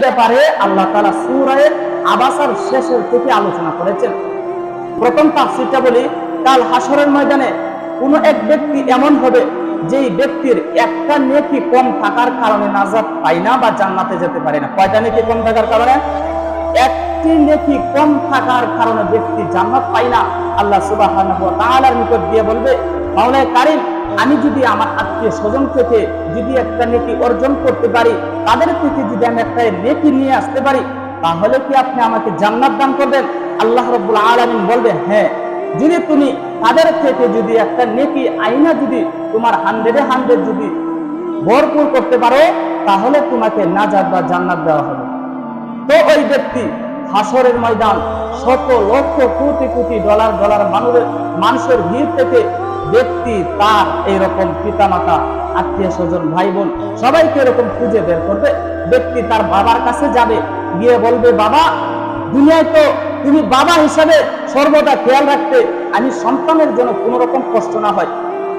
ব্যাপারে আল্লাহ তাআলা সূরা আবাসার শেষের থেকে আলোচনা করেছেন। প্রথম তাফসীরটা বলি, কাল হাসরের ময়দানে কোন এক ব্যক্তি এমন হবে যেই ব্যক্তির একটা নেকি কম থাকার কারণে নাজাত পায় না বা জান্নাতে যেতে পারে না। কয়টা নেকি কম থাকার কারণে? একটি নেকি কম থাকার কারণে ব্যক্তি জান্নাত পায় না। আল্লাহ সুবহানাহু ওয়া তাআলার নিকট দিয়ে বলবে, মাওলা কারীম, আমি যদি আমার আত্মীয় স্বজন থেকে যদি একটা নেকি অর্জন করতে পারি, তাদের থেকে যদি আমি একটা নেকি নিয়ে আসতে পারি, তাহলে কি আপনি আমাকে জান্নাত দান করবেন? আল্লাহ রাব্বুল আলামিন বলবে, হ্যাঁ, যদি তুমি তাদের থেকে যদি একটা নেকি আইনা যদি তোমার 100 যদি ভরপুর করতে পারো, তাহলে তোমাকে নাজাত বা জান্নাত দেওয়া হবে। তো ওই ব্যক্তি হাসরের ময়দান শত লক্ষ কোটি কোটি ডলার মানুষের ভিড় থেকে ব্যক্তি তার এইরকম পিতামাতা, আত্মীয় স্বজন, ভাই বোন সবাইকে এরকম খুঁজে বের করবে। ব্যক্তি তার বাবার কাছে যাবে, গিয়ে বলবে, বাবা, দুনিয়ায় তো তুমি বাবা হিসাবে সর্বদা খেয়াল রাখতে আমি সন্তানের জন্য কোন রকম কষ্ট না হয়,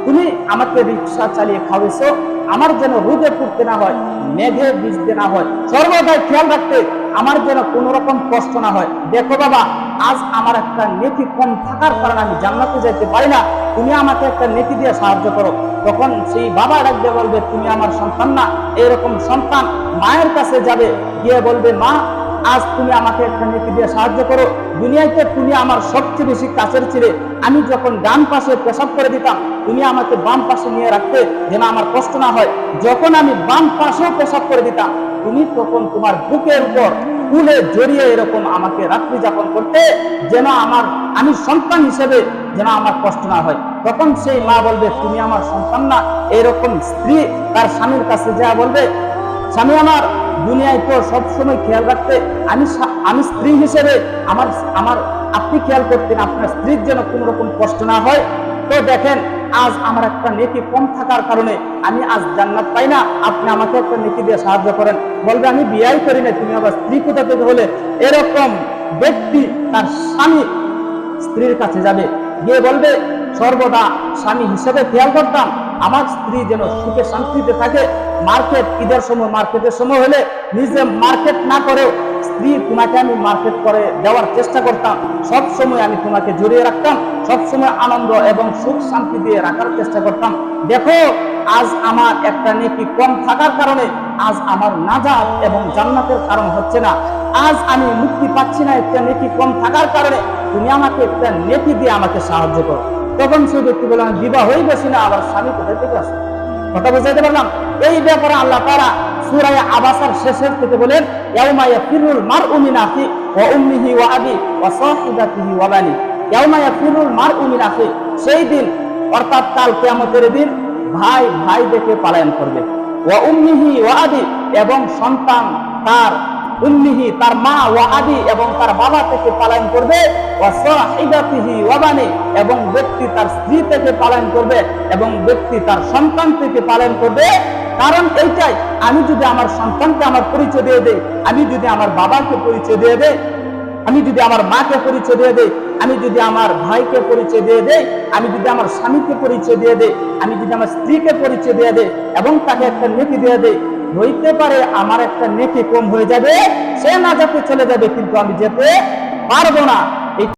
তুমি আমাকে রিক্সা চালিয়ে খাওয়াইছো, আমার যেন রোদে পড়তে না হয়, মেঘে ভিজতে না হয়, সর্বদাই খেয়াল রাখতে আমার যেন কোন রকম কষ্ট না হয়। দেখো বাবা, আজ আমার একটা নেকি কম থাকার কারণে আমি জান্নাতে যেতে পারি না, তুমি আমাকে একটা নেকি দিয়ে সাহায্য করো। তখন সেই বাবা ডাকবে, বলবে, তুমি আমার সন্তান না? এরকম সন্তান মায়ের কাছে যাবে, গিয়ে বলবে, মা, আজ তুমি আমাকে একটা নেকি দিয়ে সাহায্য করো। দুনিয়াতে তুমি আমার সবচেয়ে বেশি কাছের ছিলে, আমি যখন ডান পাশে পেশাব করে দিতাম, তুমি আমাকে বাম পাশে নিয়ে রাখতে যেন আমার কষ্ট না হয়। যখন আমি বাম পাশেও পেশাব করে দিতাম, তুমি তখন তোমার বুকের উপর কুলে জড়িয়ে এরকম আমাকে রাত্রি যাপন করতে, যেন আমি সন্তান হিসেবে যেন আমার কষ্ট না হয়। তখন সেই মা বলবে, তুমি আমার সন্তান না? এরকম স্ত্রী তার স্বামীর কাছে যা বলবে, স্বামী আমার, দুনিয়ায় তো সবসময় খেয়াল রাখতে আমি স্ত্রী হিসেবে আপনি খেয়াল করতেন আপনার স্ত্রীর যেন কোন রকম কষ্ট না হয়। তো দেখেন, আজ আমার একটা নেকি কম থাকার কারণে আমি আজ জান্নাত পাই না, আপনি আমাকে একটা নেকি দিয়ে সাহায্য করেন। বলবে, আমি বিয়াই করি না, তুমি আবার স্ত্রী কোথা থেকে হলে? এরকম ব্যক্তি তার স্বামী স্ত্রীর কাছে যাবে, গিয়ে বলবে, সর্বদা স্বামী হিসেবে খেয়াল করতাম আমার স্ত্রী যেন সুখে শান্তিতে থাকে। ঈদের সময় মার্কেটের সময় হলে নিজে মার্কেট না করেও স্ত্রী তোমাকে আমি মার্কেট করে দেওয়ার চেষ্টা করতাম, সব সময় আমি তোমাকে জড়িয়ে রাখতাম, সব সময় আনন্দ এবং সুখ শান্তি দিয়ে রাখার চেষ্টা করতাম। দেখো, আজ আমার একটা নেকি কম থাকার কারণে আজ আমার নাজাত এবং জান্নাতের কারণ হচ্ছে না, আজ আমি মুক্তি পাচ্ছি না একটা নেকি কম থাকার কারণে, তুমি আমাকে একটা নেকি দিয়ে আমাকে সাহায্য করো। তখন সেই ব্যক্তি বলে, আমি বিবাহ হয়ে গেছি না, আবার স্বামী কোথায় থেকে আসে? কথা বুঝাইতে পারলাম? এই ব্যাপারে আল্লাহ তাআলা সূরা আবাসার শেষের থেকে বলেন, ইয়াউমা ইয়াফিরুল মারউ মিন আখি ওয়া উম্মিহি ওয়া আবি ওয়া সাহিবাতিহি ওয়া বানি। ইয়াউমা ইয়াফিরুল মারউ মিন আখি, সেই দিন অর্থাৎ কাল কিয়ামতের দিন ভাই ভাই দেখে পলায়ন করবে। ওয়া উম্মিহি ওয়া আবি, এবং সন্তান তার উম্মিহি তার মা, ওয়া আবি এবং তার বাবা থেকে পলায়ন করবে, ওয়া সাহিবাতিহি ওয়া বানি, এবং ব্যক্তি তার স্ত্রী থেকে পলায়ন করবে, এবং ব্যক্তি তার সন্তান থেকে পলায়ন করবে। কারণ এইটাই, আমি যদি আমার সন্তানকে আমার পরিচয় দিয়ে দেই, আমি যদি আমার বাবাকে পরিচয় দিয়ে দেই, আমি যদি আমার মাকে পরিচয় দিয়ে দেই, আমি যদি আমার ভাইকে পরিচয় দিয়ে দেই, আমি যদি আমার স্বামীকে পরিচয় দিয়ে দেই, আমি যদি আমার স্ত্রীকে পরিচয় দিয়ে দেই এবং তাকে একটা নেকি দিয়ে দেই, হইতে পারে আমার একটা নেকি কম হয়ে যাবে, সে নাজাতে চলে যাবে, কিন্তু আমি যেতে পারবো না।